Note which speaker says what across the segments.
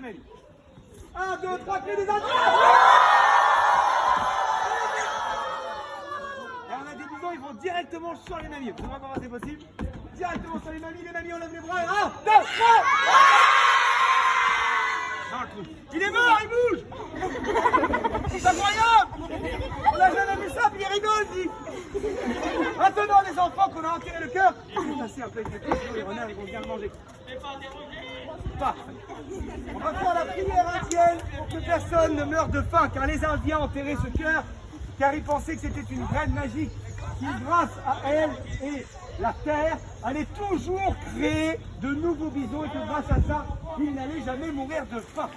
Speaker 1: les mamies. 1, 2, 3, clé des indiens. Et on a des bisons, ils vont directement sur les mamies. Vous savez comment c'est possible? Directement sur les mamies on lève les bras. 1, 2, 3. Il est mort, il bouge. C'est incroyable. On n'a jamais vu ça, puis il rigole, dit. Maintenant, les enfants qu'on a enterré le cœur, ils vont passer un peu avec les renards, ils vont bien le manger. Parfait. On va faire la prière indienne pour que personne ne meure de faim, car les Indiens ont enterré ce cœur, car ils pensaient que c'était une graine magique qui, grâce à elle et la terre, allait toujours créer de nouveaux bisons et que grâce à ça, ils n'allaient jamais mourir de faim.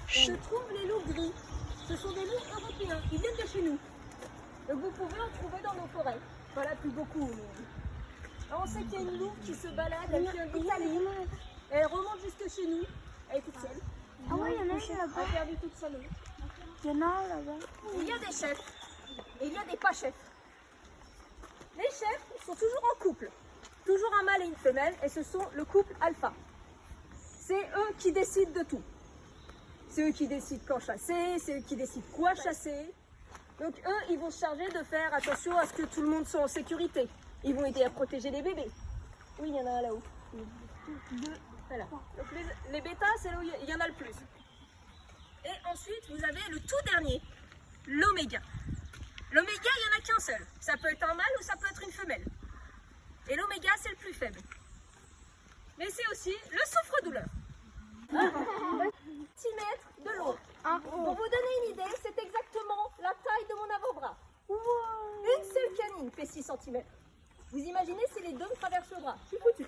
Speaker 2: Je trouve les loups gris. Ce sont des loups européens. Ils viennent de chez nous. Donc vous pouvez en trouver dans nos forêts. Voilà, plus beaucoup. Mais... on sait qu'il y a une loupe qui se balade, elle vient d'Italie. Elle remonte jusque chez nous. Elle est toute seule.
Speaker 3: Ah ouais, il y en a une là-bas.
Speaker 2: Elle a perdu toute sa loupe.
Speaker 3: Il y en a un là-bas.
Speaker 2: Il y a des chefs et il y a des pas chefs. Les chefs sont toujours en couple. Toujours un mâle et une femelle, et ce sont le couple alpha. C'est eux qui décident de tout. C'est eux qui décident quand chasser, c'est eux qui décident quoi chasser. Donc eux, ils vont se charger de faire attention à ce que tout le monde soit en sécurité. Ils vont aider à protéger les bébés. Oui, il y en a un là-haut. Voilà. Donc les bêtas, c'est là où il y en a le plus. Et ensuite, vous avez le tout dernier, l'oméga. L'oméga, il n'y en a qu'un seul. Ça peut être un mâle ou ça peut être une femelle. Et l'oméga, c'est le plus faible. Mais c'est aussi le souffre-douleur. 6 mètres de long. Pour vous donner une idée, c'est exactement la taille de mon avant-bras. Une seule canine fait 6 cm. Vous imaginez si les deux me traversent le bras? Je suis foutu.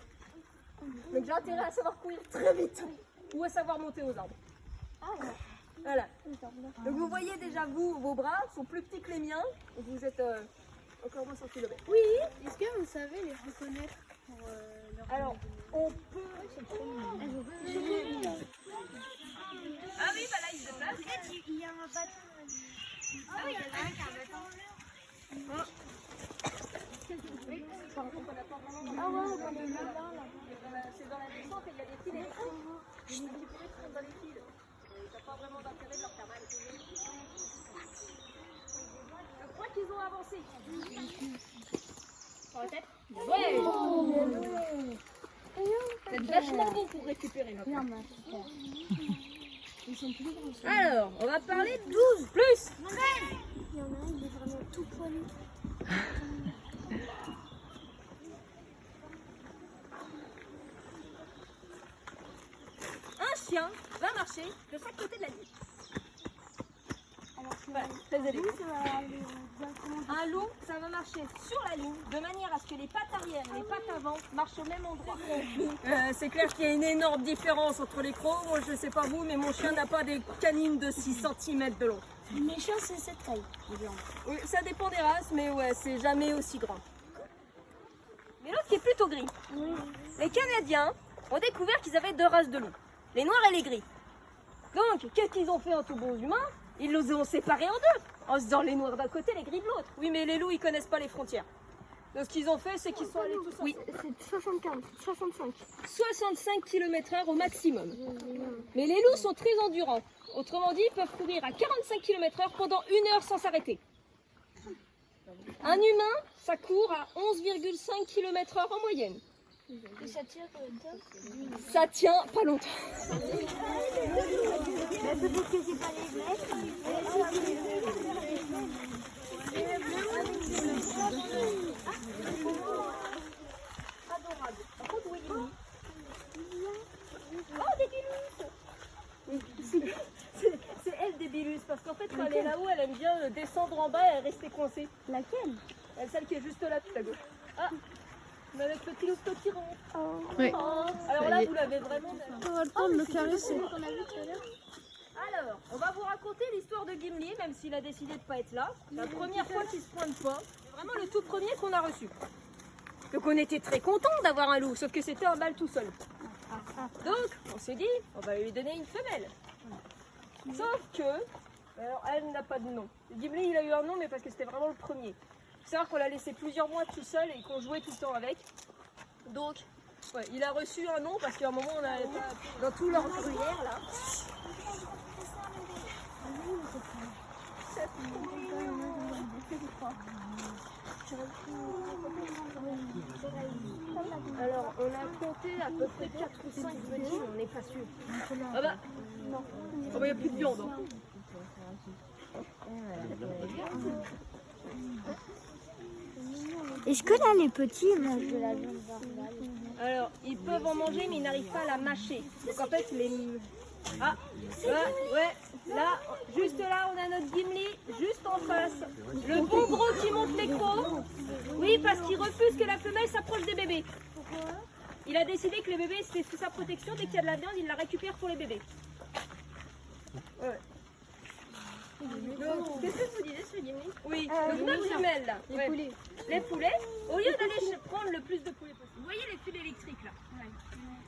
Speaker 2: Donc j'ai intérêt à savoir courir très vite ou à savoir monter aux arbres. Voilà. Donc vous voyez déjà, vos bras sont plus petits que les miens. Et vous êtes encore moins sur le kilomètre.
Speaker 3: Oui. Est-ce que vous savez les reconnaître pour leur...
Speaker 2: Alors, on peut... Ah oui, bah là, il se place.
Speaker 3: Il y a un bâton. Ah oui, il y en a un qui a un bâton.
Speaker 2: Ah ouais, on va le là. C'est dans la descente et il y a des fils électriques. Les petits poules sont dans les fils. T'as pas vraiment d'intérêt de leur faire mal. Je crois qu'ils ont avancé. Sur la tête? Ouais! C'est vachement bon pour récupérer notre tête.
Speaker 3: Ils sont plus grands.
Speaker 2: Alors, on va parler de 12 plus.
Speaker 3: Il y en a un, il est vraiment tout poilu.
Speaker 2: Un chien va marcher de chaque côté de la ligne.
Speaker 3: Alors,
Speaker 2: Voilà, très élevé.
Speaker 3: ça va aller directement.
Speaker 2: Un loup, ça va marcher sur la ligne de manière à ce que les pattes arrière et les pattes avant marchent au même endroit. C'est clair qu'il y a une énorme différence entre les crocs. Moi, je sais pas vous, mais mon chien n'a pas des canines de 6 cm de long.
Speaker 3: Mes chiens, c'est cette taille.
Speaker 2: Oui, ça dépend des races, mais ouais, c'est jamais aussi grand. Mais l'autre qui est plutôt gris.
Speaker 3: Oui.
Speaker 2: Les Canadiens ont découvert qu'ils avaient 2 races de loups, les noirs et les gris. Donc, qu'est-ce qu'ils ont fait en tout bons humains? Ils les ont séparés en deux, en se disant les noirs d'un côté, les gris de l'autre. Oui, mais les loups, ils connaissent pas les frontières. Donc, ce qu'ils ont fait, c'est qu'ils sont allés tous ensemble.
Speaker 3: Oui, c'est 65.
Speaker 2: 65 km/h au maximum. Mais les loups sont très endurants. Autrement dit, ils peuvent courir à 45 km/h pendant 1 heure sans s'arrêter. Un humain, ça court à 11,5 km/h en moyenne.
Speaker 3: Et ça tire combien de temps?
Speaker 2: Ça tient pas longtemps.
Speaker 3: Mais peut-être que c'est pas les mecs.
Speaker 2: Adorable. Par contre, où est Lily? Oh, des bilus! C'est elle des bilus, parce qu'en fait, quand elle est là-haut, elle aime bien descendre en bas et rester coincée.
Speaker 3: Laquelle?
Speaker 2: Celle qui est juste là, tout à gauche. Ah! Mais avec le petit louveteau qui rentre.
Speaker 4: Oui.
Speaker 2: Oh. Alors là, vous l'avez vraiment...
Speaker 3: On va le temps de le caresser.
Speaker 2: Alors, On va vous raconter l'histoire de Gimli, même s'il a décidé de ne pas être là. La première fois qu'il se pointe pas, c'est vraiment le tout premier qu'on a reçu. Donc on était très contents d'avoir un loup, sauf que c'était un mâle tout seul. Donc on s'est dit, on va lui donner une femelle. Sauf que, alors elle n'a pas de nom. Gimli il a eu un nom, mais parce que c'était vraiment le premier. Il faut savoir qu'on l'a laissé plusieurs mois tout seul et qu'on jouait tout le temps avec. Donc, ouais, il a reçu un nom parce qu'à un moment on avait pas dans tout leur gruyère là. Alors, on a compté à peu près 4 ou 5 petits, mais on n'est pas sûr. Ah bah, non. Oh bah, il n'y a plus de viande. Hein.
Speaker 3: Est-ce que là, les petits mangent de la viande normale?
Speaker 2: Alors, ils peuvent en manger, mais ils n'arrivent pas à la mâcher. Donc, en fait, les... Ah, ouais, là, juste là, on a notre Gimli, juste en face. Le bon gros qui monte les crocs. Oui, parce qu'il refuse que la femelle s'approche des bébés. Pourquoi? Il a décidé que les bébés, c'était sous sa protection. Dès qu'il y a de la viande, il la récupère pour les bébés. Ouais. Qu'est-ce que vous disiez sur Gimli? Oui, donc notre femelle là. Les poulets. Les poulets, au lieu d'aller prendre le plus de poulets possible, vous voyez les fils électriques là?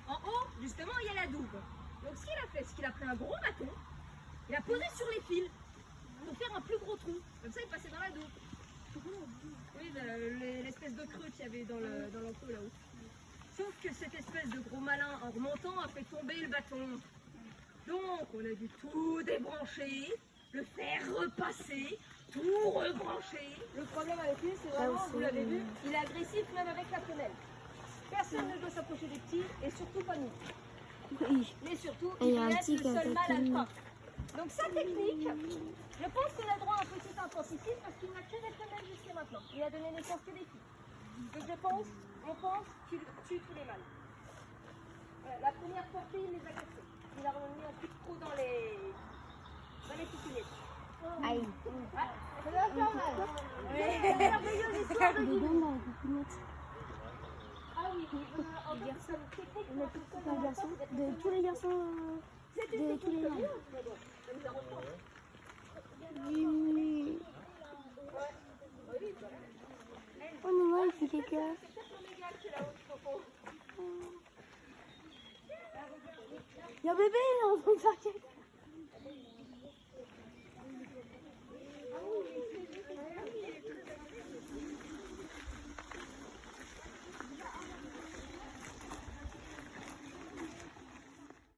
Speaker 2: En haut, justement, il y a la douve. Donc ce qu'il a fait, c'est qu'il a pris un gros bâton, il a posé sur les fils pour faire un plus gros trou. Comme ça, il passait dans la douve. Oui, l'espèce de creux qu'il y avait dans l'enclos là-haut. Sauf que cette espèce de gros malin, en remontant, a fait tomber le bâton. Donc, on a dû tout débrancher, le faire repasser, tout rebrancher. Le problème avec lui, c'est vraiment, vous l'avez vu, il est agressif même avec la femelle. Personne ne doit s'approcher des petits et surtout pas nous.
Speaker 3: Oui.
Speaker 2: Mais surtout,
Speaker 3: Et
Speaker 2: il
Speaker 3: un
Speaker 2: doit être
Speaker 3: petit
Speaker 2: le seul
Speaker 3: qui
Speaker 2: mâle
Speaker 3: a
Speaker 2: alpha. Donc sa technique, je pense qu'on a droit à un petit intensité parce qu'il n'a que des femelles jusqu'à maintenant. Il a donné naissance que des filles. Donc on pense qu'il tue tous les mâles. Voilà, la première portée, il les a cassés. Il a remis un coup de trou dans les pitounettes.
Speaker 3: Aïe.
Speaker 2: Ça doit faire mal. C'est une merveilleuse histoire de Gimli. Ah oui, en fait, c'est une technique
Speaker 3: De tous les garçons.
Speaker 2: c'est une technique connue.